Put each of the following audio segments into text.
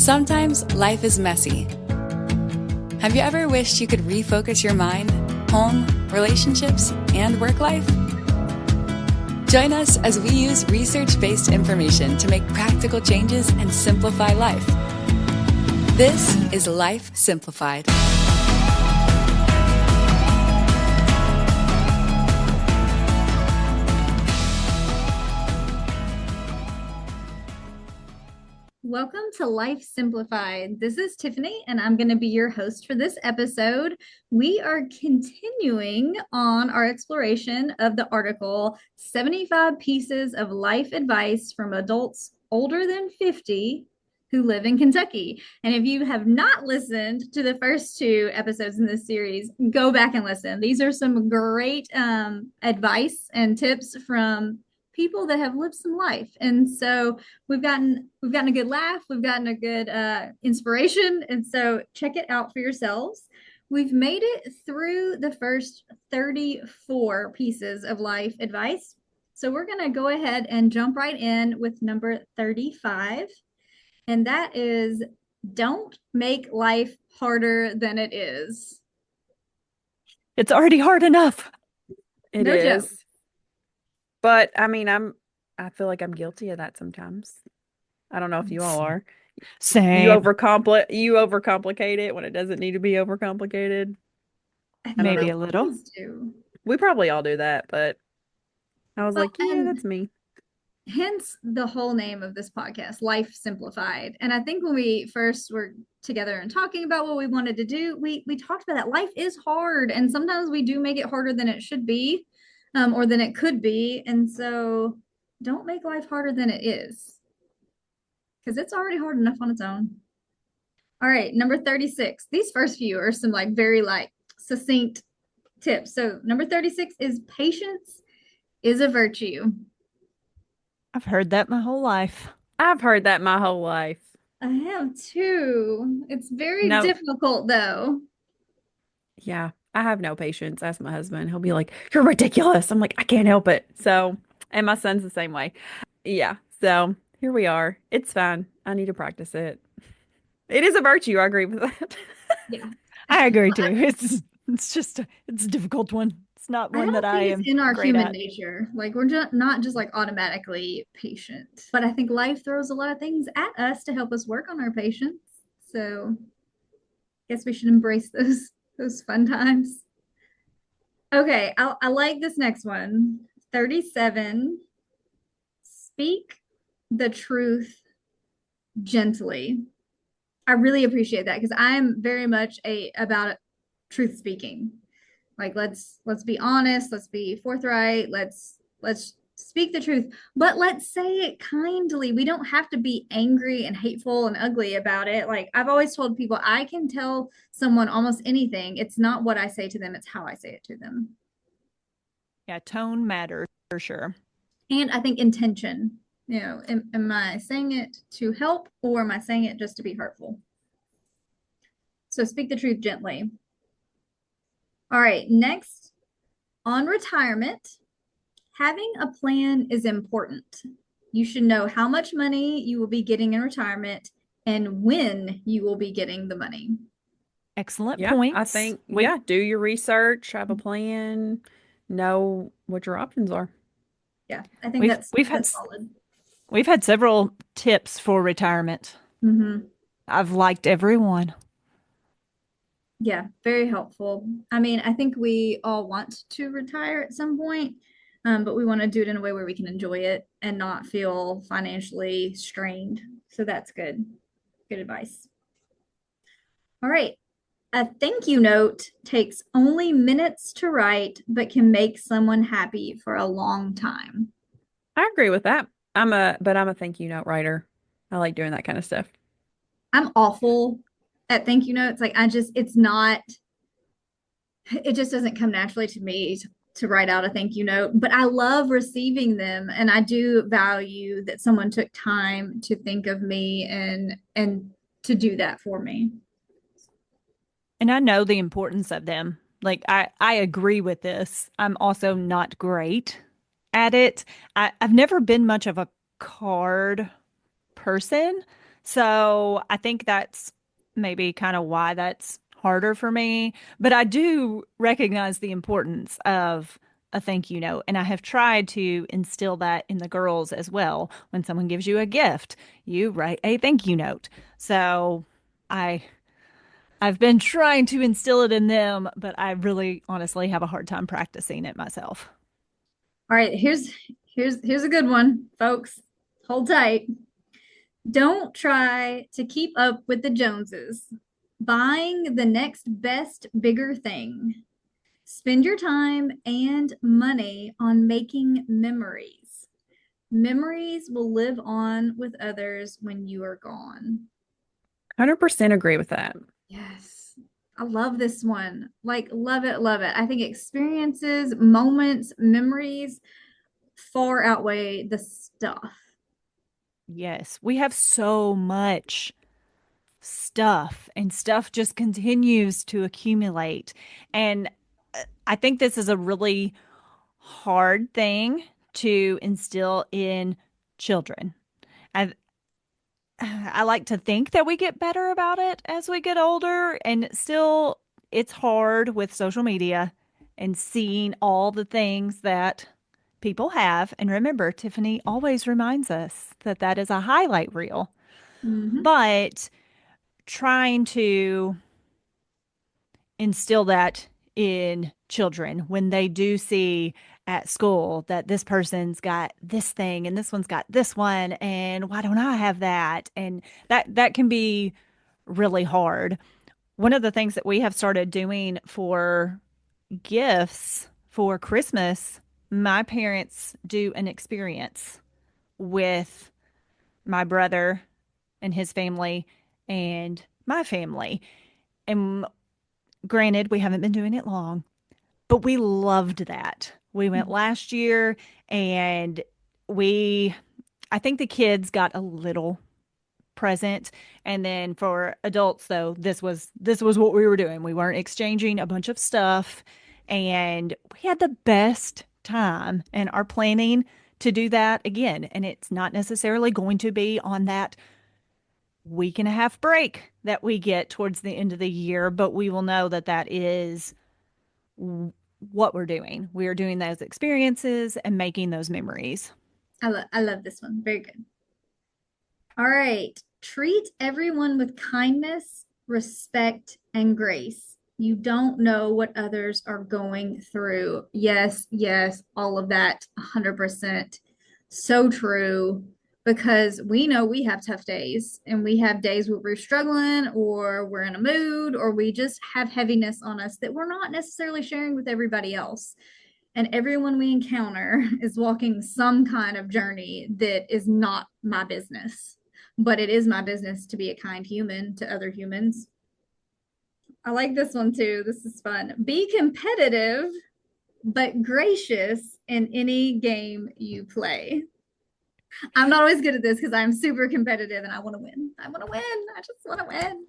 Sometimes life is messy. Have you ever wished you could refocus your mind, home, relationships, and work life? Join us as we use research-based information to make practical changes and simplify life. This is Life Simplified. Welcome to Life Simplified. This is Tiffany, and I'm going to be your host for this episode. We are continuing on our exploration of the article 75 Pieces of Life Advice from Adults Older Than 50 Who Live in Kentucky. And if you have not listened to the first two episodes in this series, go back and listen. These are some great advice and tips from people that have lived some life. And so we've gotten a good laugh, we've gotten a good inspiration, and so check it out for yourselves. We've made it through the first 34 pieces of life advice, so we're going to go ahead and jump right in with number 35, and that is, don't make life harder than it is. It's already hard enough. It is. Joke. But I mean, I feel like I'm guilty of that sometimes. I don't know if you all are. Same. You overcomplicate it when it doesn't need to be overcomplicated. Maybe a little. We probably all do that, but I was like, yeah, that's me. Hence the whole name of this podcast, Life Simplified. And I think when we first were together and talking about what we wanted to do, we talked about that life is hard, and sometimes we do make it harder than it should be. Or than it could be. And so don't make life harder than it is, because it's already hard enough on its own. All right, number 36. These first few are some very succinct tips. So number 36 is patience is a virtue. I've heard that my whole life. I've heard that my whole life. I have too. It's very difficult though. Yeah. I have no patience. Ask my husband. He'll be like, you're ridiculous. I'm like, I can't help it. So, and my son's the same way. Yeah. So here we are. It's fine. I need to practice it. It is a virtue. I agree with that. Yeah. I agree too. It's a difficult one. It's not one that I am in our great human at. nature. We're not just automatically patient, but I think life throws a lot of things at us to help us work on our patience. So I guess we should embrace those fun times. Okay, I like this next one. 37. Speak the truth gently. I really appreciate that, because I'm very much about truth speaking. Let's be honest, let's be forthright, let's speak the truth, but let's say it kindly. We don't have to be angry and hateful and ugly about it. I've always told people, I can tell someone almost anything. It's not what I say to them, it's how I say it to them. Yeah, tone matters for sure. And I think intention. Am I saying it to help, or am I saying it just to be hurtful? So speak the truth gently. All right, next, on retirement. Having a plan is important. You should know how much money you will be getting in retirement and when you will be getting the money. Excellent points. I think, do your research, have a plan, know what your options are. Yeah, I think that's solid. We've had several tips for retirement. Mm-hmm. I've liked every one. Yeah, very helpful. I mean, I think we all want to retire at some point. But we want to do it in a way where we can enjoy it and not feel financially strained. So that's good. Good advice. All right. A thank you note takes only minutes to write, but can make someone happy for a long time. I agree with that. I'm a thank you note writer. I like doing that kind of stuff. I'm awful at thank you notes. It just doesn't come naturally to me to write out a thank you note, but I love receiving them, and I do value that someone took time to think of me and to do that for me. And I know the importance of them. I agree with this. I'm also not great at it. I've never been much of a card person, So I think that's maybe kind of why that's harder for me. But I do recognize the importance of a thank you note. And I have tried to instill that in the girls as well. When someone gives you a gift, you write a thank you note. So I I've been trying to instill it in them, but I really honestly have a hard time practicing it myself. All right, here's a good one, folks. Hold tight. Don't try to keep up with the Joneses. Buying the next best bigger thing. Spend your time and money on making memories. Memories will live on with others when you are gone. 100% agree with that. Yes. I love this one. Like, love it, love it. I think experiences, moments, memories far outweigh the stuff. Yes, we have so much stuff, and stuff just continues to accumulate. And I think this is a really hard thing to instill in children. I I like to think that we get better about it as we get older, and still it's hard with social media and seeing all the things that people have. And remember, Tiffany always reminds us that that is a highlight reel. Hmm. But trying to instill that in children when they do see at school that this person's got this thing and this one's got this one, and why don't I have that? And that can be really hard. One of the things that we have started doing for gifts for Christmas, my parents do an experience with my brother and his family and my family. And granted, we haven't been doing it long, but we loved that. We went last year, and we, I think the kids got a little present. And then for adults though, this was what we were doing. We weren't exchanging a bunch of stuff, and we had the best time and are planning to do that again. And it's not necessarily going to be on that week and a half break that we get towards the end of the year, but we will know that that is what we're doing. We are doing those experiences and making those memories. I love this one. Very good. All right. Treat everyone with kindness, respect, and grace. You don't know what others are going through. Yes, yes, all of that, 100%. So true. Because we know we have tough days and we have days where we're struggling or we're in a mood or we just have heaviness on us that we're not necessarily sharing with everybody else. And everyone we encounter is walking some kind of journey that is not my business, but it is my business to be a kind human to other humans. I like this one too. This is fun. Be competitive, but gracious in any game you play. I'm not always good at this because I'm super competitive and I want to win. I want to win. I just want to win.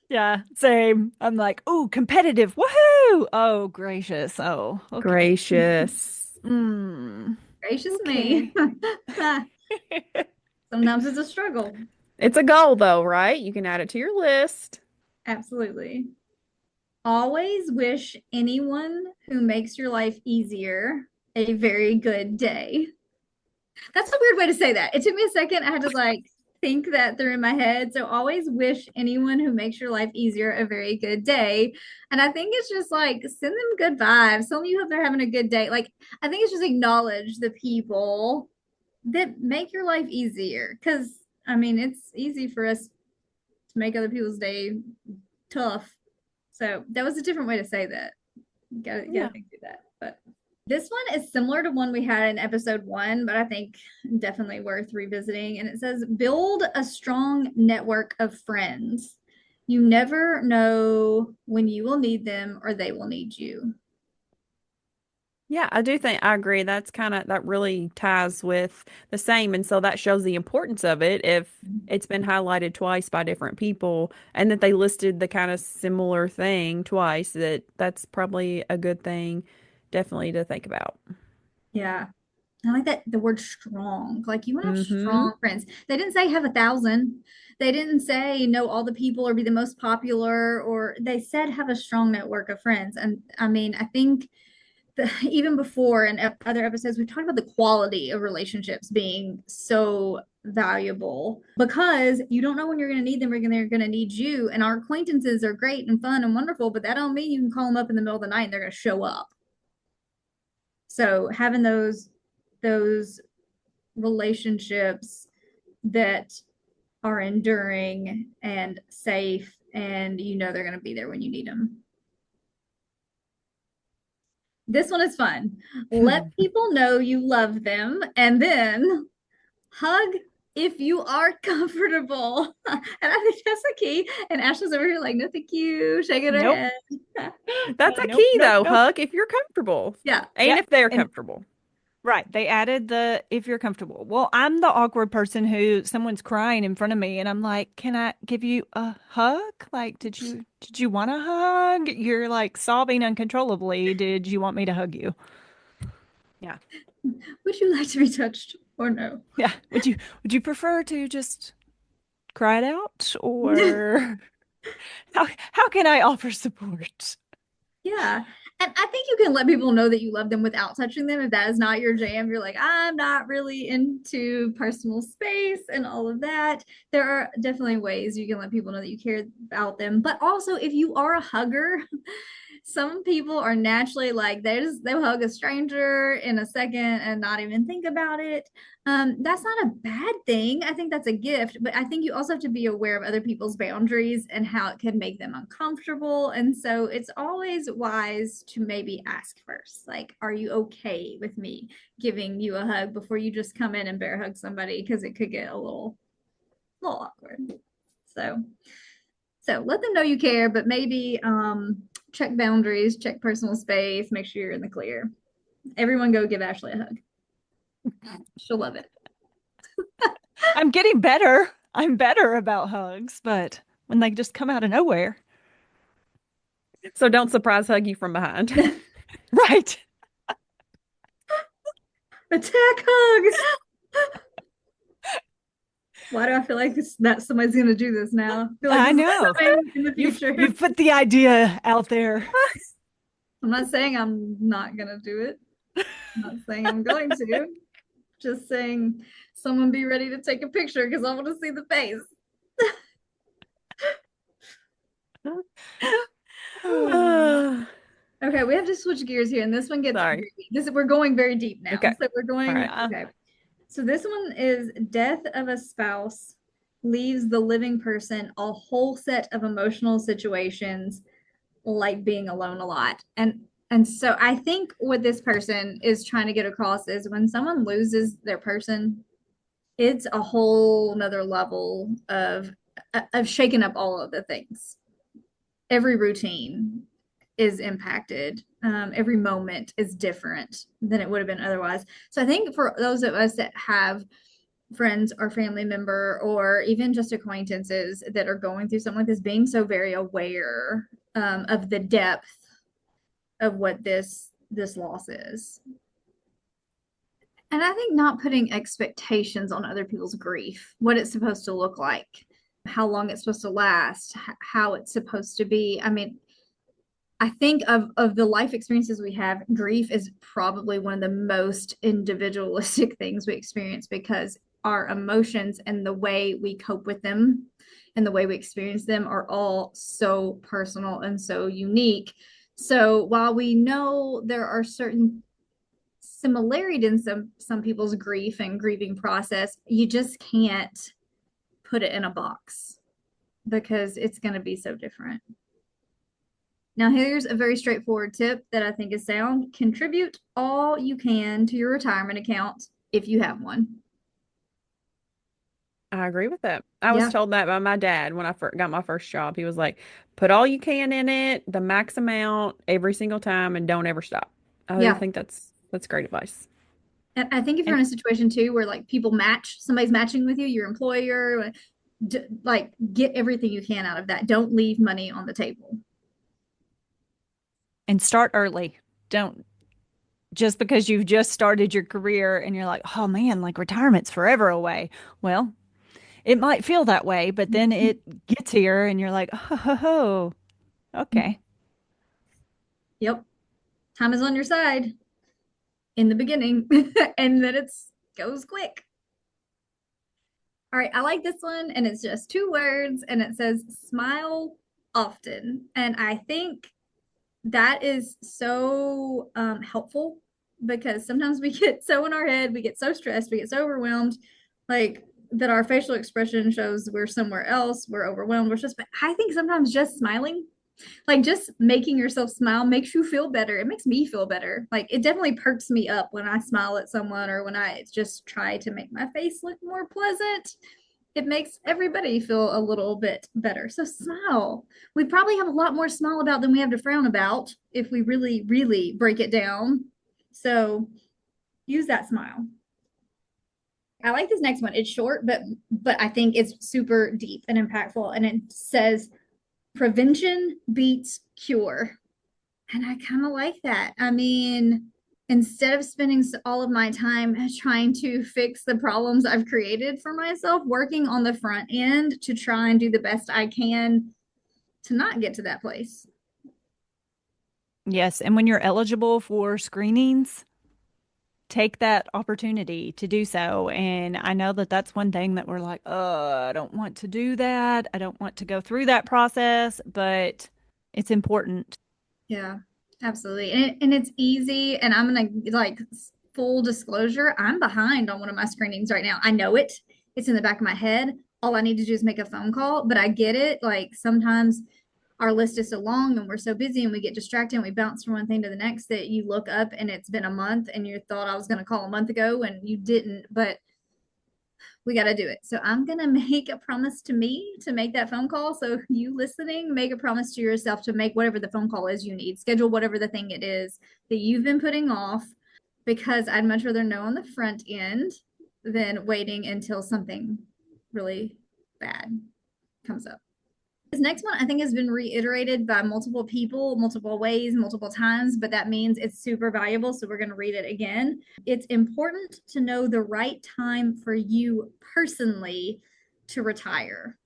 Yeah, same. I'm like, oh, competitive. Woohoo! Oh, gracious. Oh, okay. Gracious. Mm, Gracious me. okay. Sometimes it's a struggle. It's a goal though, right? You can add it to your list. Absolutely. Always wish anyone who makes your life easier a very good day. That's a weird way to say that. It took me a second. I had to like think that through in my head. So always wish anyone who makes your life easier a very good day. And I think it's just like send them good vibes. Tell them you hope they're having a good day. Like I think it's just acknowledge the people that make your life easier. Cause I mean it's easy for us to make other people's day tough. So that was a different way to say that. Gotta Yeah. think through that. But this one is similar to one we had in episode 1, but I think definitely worth revisiting. And it says, build a strong network of friends. You never know when you will need them or they will need you. Yeah, I do think I agree. That's kind of that really ties with the same. And so that shows the importance of it if it's been highlighted twice by different people and that they listed the kind of similar thing twice, that's probably a good thing definitely to think about. Yeah. I like that the word strong. Like you want to have Mm-hmm. strong friends. They didn't say have 1,000. They didn't say know all the people or be the most popular, or they said have a strong network of friends. And I mean, I think even before in other episodes, we've talked about the quality of relationships being so valuable because you don't know when you're going to need them or when they're going to need you. And our acquaintances are great and fun and wonderful, but that don't mean you can call them up in the middle of the night and they're going to show up. So having those relationships that are enduring and safe and you know they're going to be there when you need them. This one is fun. Let people know you love them and then hug if you are comfortable. And I think that's the key. And Ashley's over here like, no, thank you, shaking her Nope. head. That's a Nope. key Nope. though, Nope. hug if you're comfortable. Yeah. And Yep. if they're And comfortable. right. They added the if you're comfortable. Well, I'm the awkward person who someone's crying in front of me and I'm like, "Can I give you a hug? Like, did you want a hug? You're like sobbing uncontrollably. Did you want me to hug you?" Yeah. Would you like to be touched or no? Yeah. Would you prefer to just cry it out or how can I offer support? Yeah. And I think you can let people know that you love them without touching them. If that is not your jam, you're like, I'm not really into personal space and all of that. There are definitely ways you can let people know that you care about them. But also, if you are a hugger, some people are naturally like they'll hug a stranger in a second and not even think about it. That's not a bad thing. I think that's a gift, but I think you also have to be aware of other people's boundaries and how it can make them uncomfortable. And so it's always wise to maybe ask first, like, are you okay with me giving you a hug before you just come in and bear hug somebody? Because it could get a little awkward. So let them know you care, but maybe check boundaries, check personal space, make sure you're in the clear. Everyone go give Ashley a hug. She'll love it. I'm getting better. I'm better about hugs, but when they just come out of nowhere. So don't surprise hug you from behind. Right. Attack hug. Why do I feel like that somebody's gonna do this now? I feel like I this know. is coming in the You've future. you've put the idea out there. I'm not saying I'm not gonna do it. I'm not saying I'm going to. Just saying someone be ready to take a picture because I want to see the face. Okay, we have to switch gears here, and this one gets Sorry. we're going very deep now. Okay. So we're going All right. Yeah. okay. So this one is death of a spouse leaves the living person a whole set of emotional situations like being alone a lot. And so I think what this person is trying to get across is when someone loses their person, it's a whole nother level of shaking up all of the things. Every routine is impacted. Every moment is different than it would have been otherwise. So I think for those of us that have friends or family member or even just acquaintances that are going through something like this, being so very aware of the depth of what this loss is. And I think not putting expectations on other people's grief, what it's supposed to look like, how long it's supposed to last, how it's supposed to be. I mean, I think of the life experiences we have, grief is probably one of the most individualistic things we experience because our emotions and the way we cope with them and the way we experience them are all so personal and so unique. So while we know there are certain similarities in some people's grief and grieving process, you just can't put it in a box because it's going to be so different. Now, here's a very straightforward tip that I think is sound. Contribute all you can to your retirement account if you have one. I agree with that. I was Yeah. told that by my dad when I got my first job. He was like, put all you can in it, the max amount every single time, and don't ever stop. I Yeah. think that's great advice. And I think if you're And in a situation too where like people match, somebody's matching with you, your employer, like get everything you can out of that. Don't leave money on the table. And start early. Don't just because you've just started your career and you're like, oh man, like retirement's forever away. Well, it might feel that way, but then it gets here and you're like, oh, okay. Yep. Time is on your side in the beginning, and then it's goes quick. All right, I like this one, and it's just 2 words, and it says smile often. And I think that is so helpful because sometimes we get so in our head, we get so stressed, we get so overwhelmed, like that our facial expression shows we're somewhere else, we're overwhelmed, we're just, but I think sometimes just smiling, like just making yourself smile makes you feel better. It makes me feel better. Like it definitely perks me up when I smile at someone or when I just try to make my face look more pleasant. It makes everybody feel a little bit better. So smile. We probably have a lot more smile about than we have to frown about if we really, really break it down. So use that smile. I like this next one. It's short, but I think it's super deep and impactful. And it says prevention beats cure. And I kind of like that. I mean, instead of spending all of my time trying to fix the problems I've created for myself, working on the front end to try and do the best I can to not get to that place. Yes. And when you're eligible for screenings, take that opportunity to do so. And I know that that's one thing that we're like, I don't want to do that. I don't want to go through that process, but it's important. Yeah, absolutely. And it's easy. And I'm going to like full disclosure, I'm behind on one of my screenings right now. I know it, it's in the back of my head. All I need to do is make a phone call, but I get it. Like sometimes our list is so long and we're so busy and we get distracted and we bounce from one thing to the next that you look up and it's been a month and you thought I was going to call a month ago and you didn't, but we got to do it. So I'm going to make a promise to me to make that phone call. So you listening, make a promise to yourself to make whatever the phone call is you need, schedule whatever the thing it is that you've been putting off, because I'd much rather know on the front end than waiting until something really bad comes up. This next one I think has been reiterated by multiple people, multiple ways, multiple times, but that means it's super valuable. So we're going to read it again. It's important to know the right time for you personally to retire.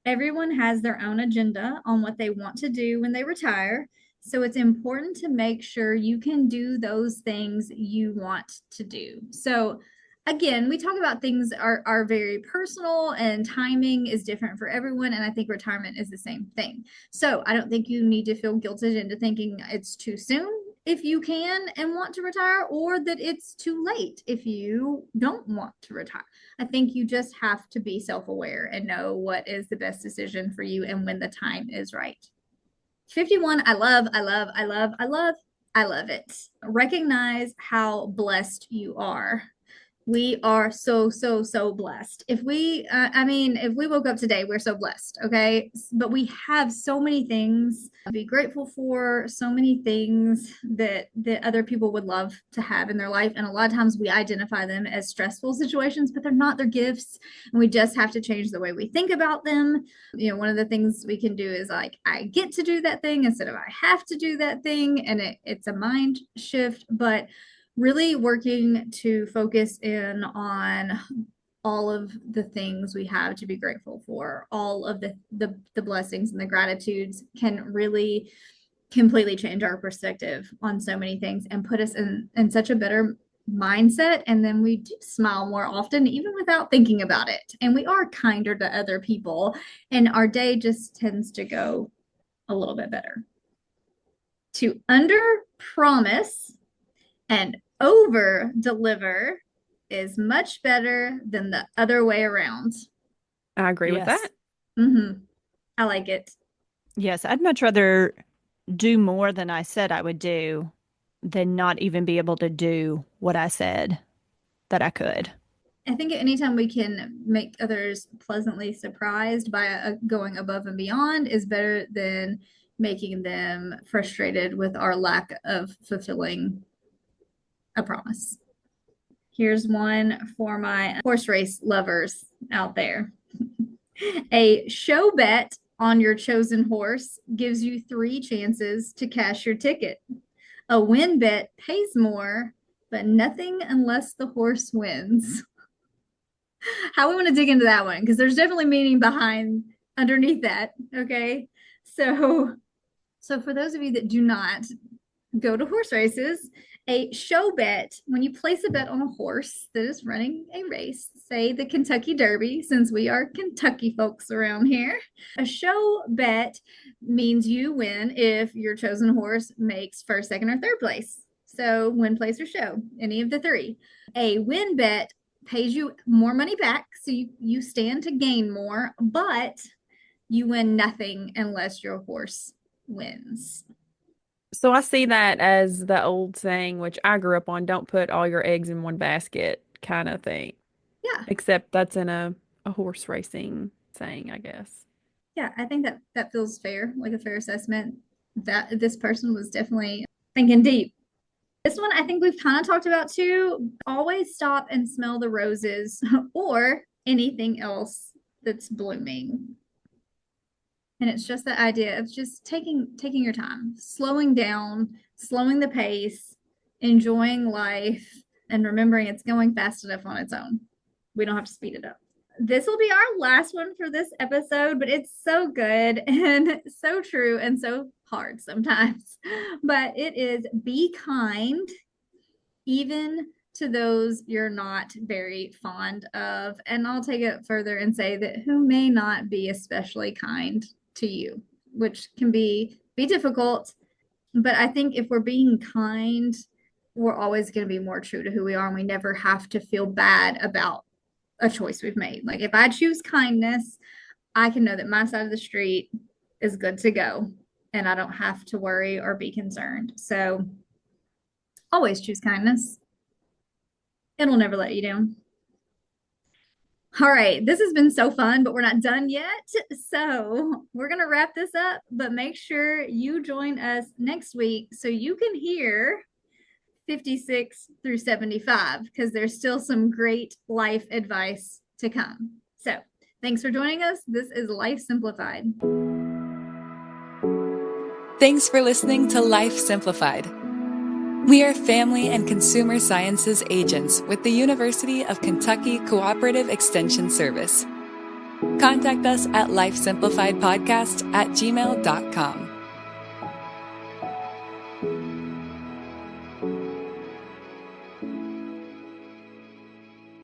Everyone has their own agenda on what they want to do when they retire. So it's important to make sure you can do those things you want to do. So again, we talk about things are very personal and timing is different for everyone. And I think retirement is the same thing. So I don't think you need to feel guilted into thinking it's too soon if you can and want to retire, or that it's too late if you don't want to retire. I think you just have to be self-aware and know what is the best decision for you and when the time is right. 51, I love, I love, I love, I love, I love it. Recognize how blessed you are. We are so, so, so blessed. If we, if we woke up today, we're so blessed. Okay. But we have so many things to be grateful for, so many things that other people would love to have in their life. And a lot of times we identify them as stressful situations, but they're not, they're gifts. And we just have to change the way we think about them. You know, one of the things we can do is like, I get to do that thing instead of I have to do that thing. And it's a mind shift, but really working to focus in on all of the things we have to be grateful for, all of the blessings and the gratitudes can really completely change our perspective on so many things and put us in such a better mindset. And then we do smile more often, even without thinking about it. And we are kinder to other people. And our day just tends to go a little bit better. To under promise and over deliver is much better than the other way around. I agree with Yes. that. Mm-hmm. I like it. Yes, I'd much rather do more than I said I would do than not even be able to do what I said that I could. I think anytime we can make others pleasantly surprised by going above and beyond is better than making them frustrated with our lack of fulfilling a promise. Here's one for my horse race lovers out there. A show bet on your chosen horse gives you 3 chances to cash your ticket. A win bet pays more, but nothing unless the horse wins. How we want to dig into that one, because there's definitely meaning behind underneath that. Okay. So for those of you that do not go to horse races, a show bet, when you place a bet on a horse that is running a race, say the Kentucky Derby, since we are Kentucky folks around here, a show bet means you win if your chosen horse makes first, second, or third place. So win, place, or show, any of the three. A win bet pays you more money back, so you stand to gain more, but you win nothing unless your horse wins. So I see that as the old saying, which I grew up on, don't put all your eggs in one basket kind of thing. Yeah. Except that's in a horse racing saying, I guess. Yeah, I think that feels fair, like a fair assessment. That this person was definitely thinking deep. This one I think we've kind of talked about too. Always stop and smell the roses or anything else that's blooming. And it's just the idea of just taking your time, slowing down, slowing the pace, enjoying life, and remembering it's going fast enough on its own. We don't have to speed it up. This will be our last one for this episode, but it's so good and so true and so hard sometimes. But it is be kind, even to those you're not very fond of. And I'll take it further and say that who may not be especially kind to you, which can be difficult. But I think if we're being kind, we're always going to be more true to who we are, and we never have to feel bad about a choice we've made. Like if I choose kindness, I can know that my side of the street is good to go, and I don't have to worry or be concerned. So always choose kindness. It'll never let you down. All right, this has been so fun, but we're not done yet. So we're going to wrap this up, but make sure you join us next week so you can hear 56 through 75, because there's still some great life advice to come. So thanks for joining us. This is Life Simplified. Thanks for listening to Life Simplified. We are family and consumer sciences agents with the University of Kentucky Cooperative Extension Service. Contact us at lifesimplifiedpodcast@gmail.com.